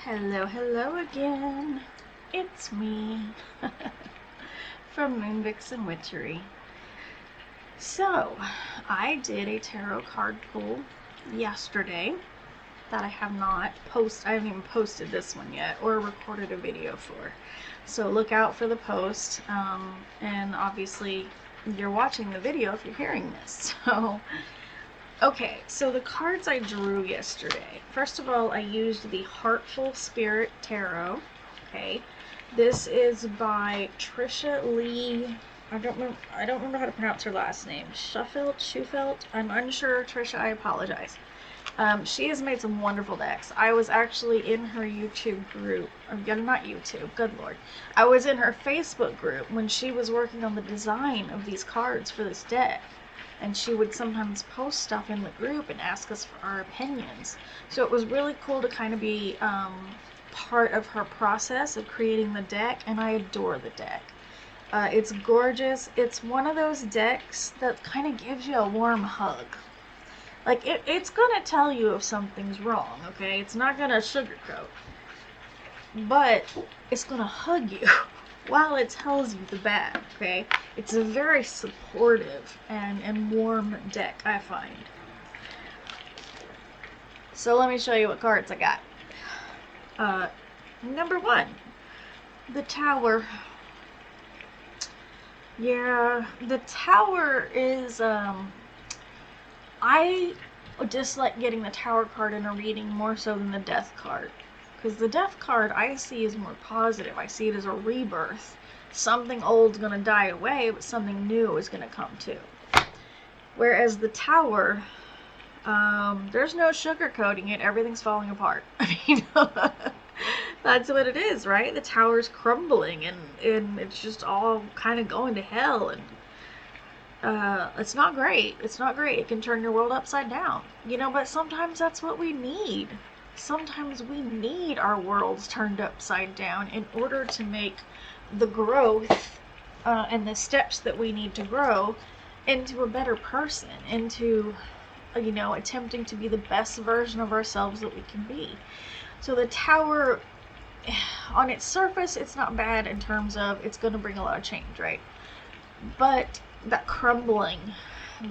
Hello, hello again. It's me from Moonvix and Witchery. So, I did a tarot card pull yesterday that I haven't even posted this one yet or recorded a video for. So look out for the post, and obviously you're watching the video if you're hearing this. Okay, so the cards I drew yesterday. First of all, I used the Heartful Spirit Tarot. Okay, this is by Trisha Lee. I don't remember how to pronounce her last name. Schufelt. I'm unsure, Trisha. I apologize. She has made some wonderful decks. I was actually in her YouTube group. Not YouTube. Good Lord. I was in her Facebook group when she was working on the design of these cards for this deck. And she would sometimes post stuff in the group and ask us for our opinions. So it was really cool to kind of be part of her process of creating the deck, and I adore the deck. It's gorgeous. It's one of those decks that kind of gives you a warm hug. Like, it's gonna tell you if something's wrong, okay? It's not gonna sugarcoat. But it's gonna hug you while it tells you the bad, okay? It's a very supportive and warm deck, I find. So let me show you what cards I got. Number one, the Tower. Yeah, the Tower is, I dislike getting the Tower card in a reading more so than the Death card. Because the Death card I see is more positive. I see it as a rebirth. Something old's gonna die away, but something new is gonna come too. Whereas the Tower, there's no sugarcoating it. Everything's falling apart. I mean, that's what it is, right? The Tower's crumbling, and it's just all kind of going to hell, and it's not great. It's not great. It can turn your world upside down. But sometimes that's what we need. Sometimes we need our worlds turned upside down in order to make the growth and the steps that we need to grow into a better person, into, attempting to be the best version of ourselves that we can be. So the Tower, on its surface, it's not bad in terms of it's going to bring a lot of change, right? But that crumbling,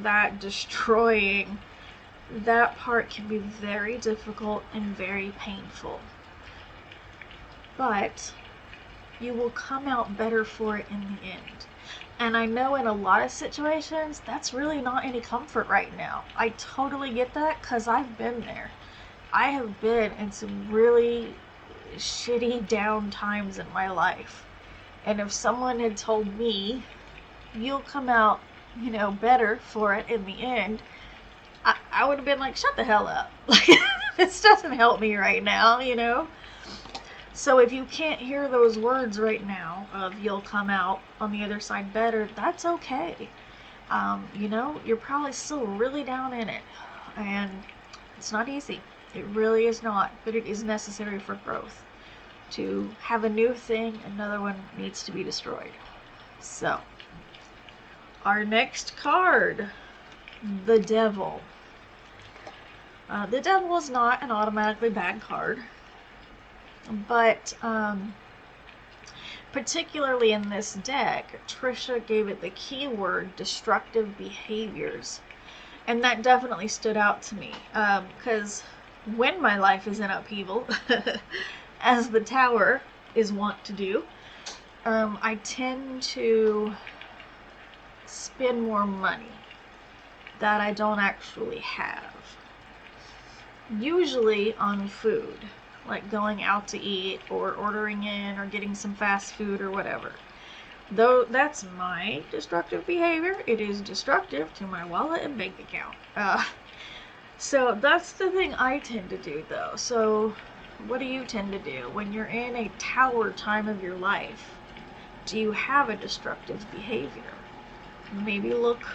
that destroying, that part can be very difficult and very painful. But you will come out better for it in the end. And I know in a lot of situations, that's really not any comfort right now. I totally get that because I've been there. I have been in some really shitty down times in my life. And if someone had told me, you'll come out, better for it in the end, I would have been like, shut the hell up. Like, this doesn't help me right now. So if you can't hear those words right now of you'll come out on the other side better, that's okay. You're probably still really down in it. And it's not easy. It really is not. But it is necessary for growth. To have a new thing, another one needs to be destroyed. So, our next card, the Devil. The Devil is not an automatically bad card, but particularly in this deck, Trisha gave it the keyword destructive behaviors, and that definitely stood out to me, because when my life is in upheaval, as the Tower is wont to do, I tend to spend more money that I don't actually have. Usually on food, like going out to eat or ordering in or getting some fast food or whatever. Though that's my destructive behavior, it is destructive to my wallet and bank account. So that's the thing I tend to do though. So what do you tend to do when you're in a Tower time of your life? Do you have a destructive behavior? Maybe look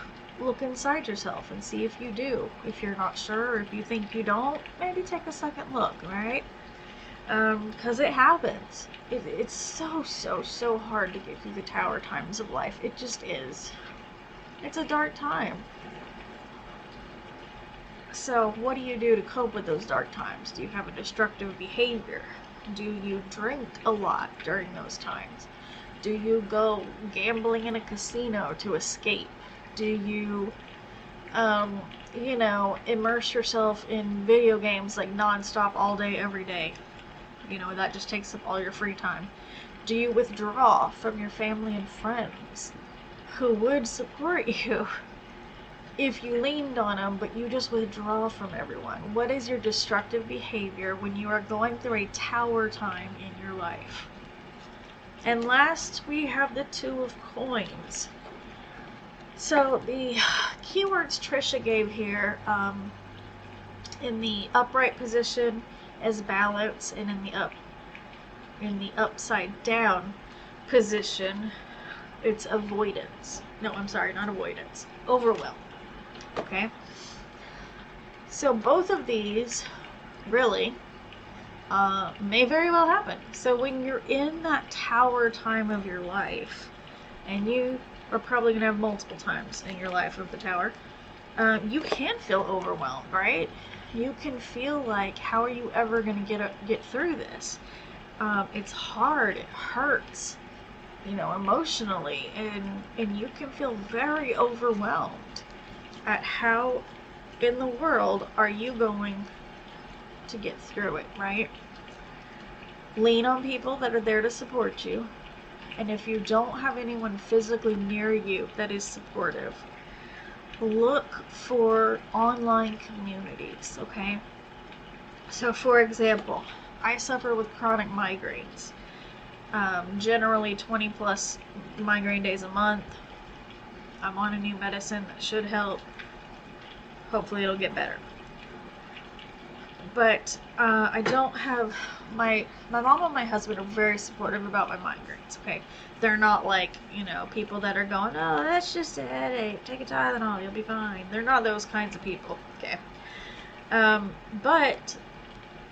inside yourself and see if you do. If you're not sure, or if you think you don't, maybe take a second look, right? Because it happens. It's so hard to get through the Tower times of life. It just is. It's a dark time. So what do you do to cope with those dark times? Do you have a destructive behavior? Do you drink a lot during those times? Do you go gambling in a casino to escape? Do you, immerse yourself in video games like nonstop all day, every day? That just takes up all your free time. Do you withdraw from your family and friends who would support you if you leaned on them, but you just withdraw from everyone? What is your destructive behavior when you are going through a tower time in your life? And last, we have the Two of Coins. So the keywords Trisha gave here, in the upright position is balance, and in the upside down position, it's avoidance. No, I'm sorry, not avoidance. Overwhelm. Okay? So both of these really may very well happen. So when you're in that tower time of your life, and you are probably going to have multiple times in your life of the tower, you can feel overwhelmed, right? You can feel like, how are you ever going to get through this? It's hard, it hurts, emotionally, and you can feel very overwhelmed at how in the world are you going to get through it, right? Lean on people that are there to support you. And if you don't have anyone physically near you that is supportive, look for online communities, okay? So for example, I suffer with chronic migraines. Generally 20 plus migraine days a month. I'm on a new medicine that should help. Hopefully it'll get better. But I don't have my mom and my husband are very supportive about my migraines, okay? They're not like, people that are going, oh, that's just a headache, take a Tylenol, you'll be fine. They're not those kinds of people, okay? But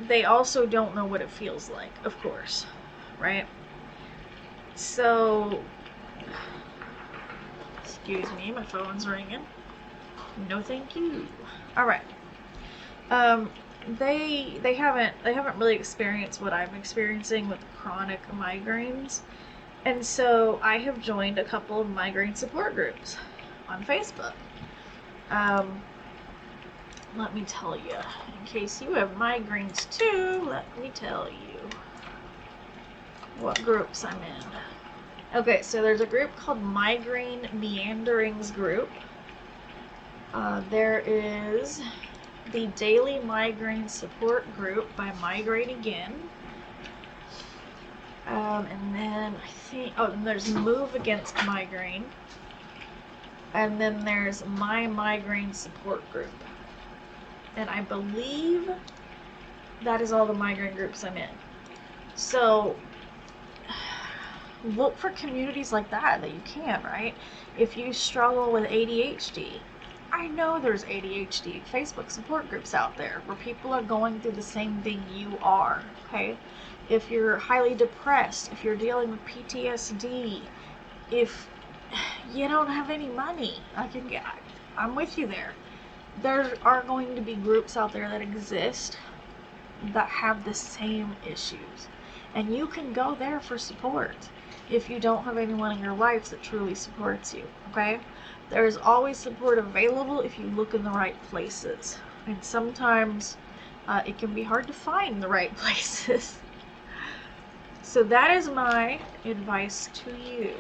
they also don't know what it feels like, of course, right? So, excuse me, my phone's ringing. No thank you. Alright. They haven't really experienced what I'm experiencing with chronic migraines. And so I have joined a couple of migraine support groups on Facebook. Let me tell you, in case you have migraines too, let me tell you what groups I'm in. Okay, so there's a group called Migraine Meanderings Group. There is the Daily Migraine Support Group by Migraine Again. And then I think, and there's Move Against Migraine. And then there's My Migraine Support Group. And I believe that is all the migraine groups I'm in. So look for communities like that you can, right? If you struggle with ADHD, I know there's ADHD Facebook support groups out there where people are going through the same thing you are, okay? If you're highly depressed, if you're dealing with PTSD, if you don't have any money, I'm with you there. There are going to be groups out there that exist that have the same issues. And you can go there for support if you don't have anyone in your life that truly supports you, okay? There's always support available if you look in the right places. And sometimes it can be hard to find the right places. So that is my advice to you.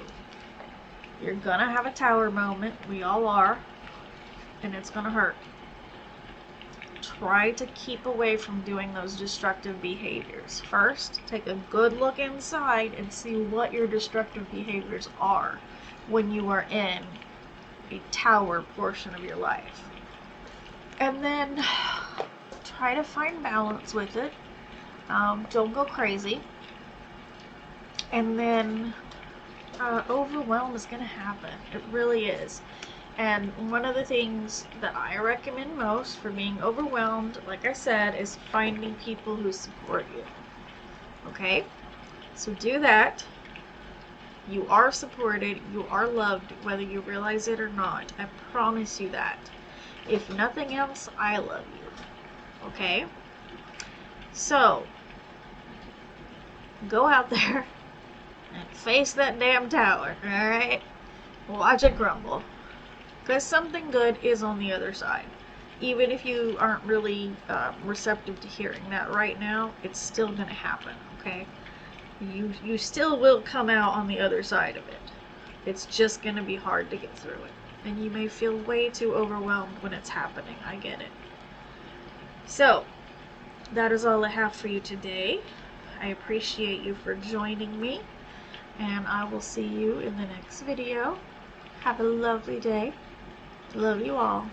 You're gonna have a tower moment. We all are. And it's gonna hurt. Try to keep away from doing those destructive behaviors. First, take a good look inside and see what your destructive behaviors are when you are in a tower portion of your life. And then try to find balance with it. Don't go crazy. And then overwhelm is going to happen. It really is. And one of the things that I recommend most for being overwhelmed, like I said, is finding people who support you. Okay? So do that. You are supported. You are loved, whether you realize it or not. I promise you that. If nothing else, I love you. Okay? So, Go out there and face that damn tower, alright? Watch it crumble. Because something good is on the other side. Even if you aren't really receptive to hearing that right now, it's still going to happen, okay? You still will come out on the other side of it. It's just going to be hard to get through it. And you may feel way too overwhelmed when it's happening. I get it. So, that is all I have for you today. I appreciate you for joining me. And I will see you in the next video. Have a lovely day. Love you all.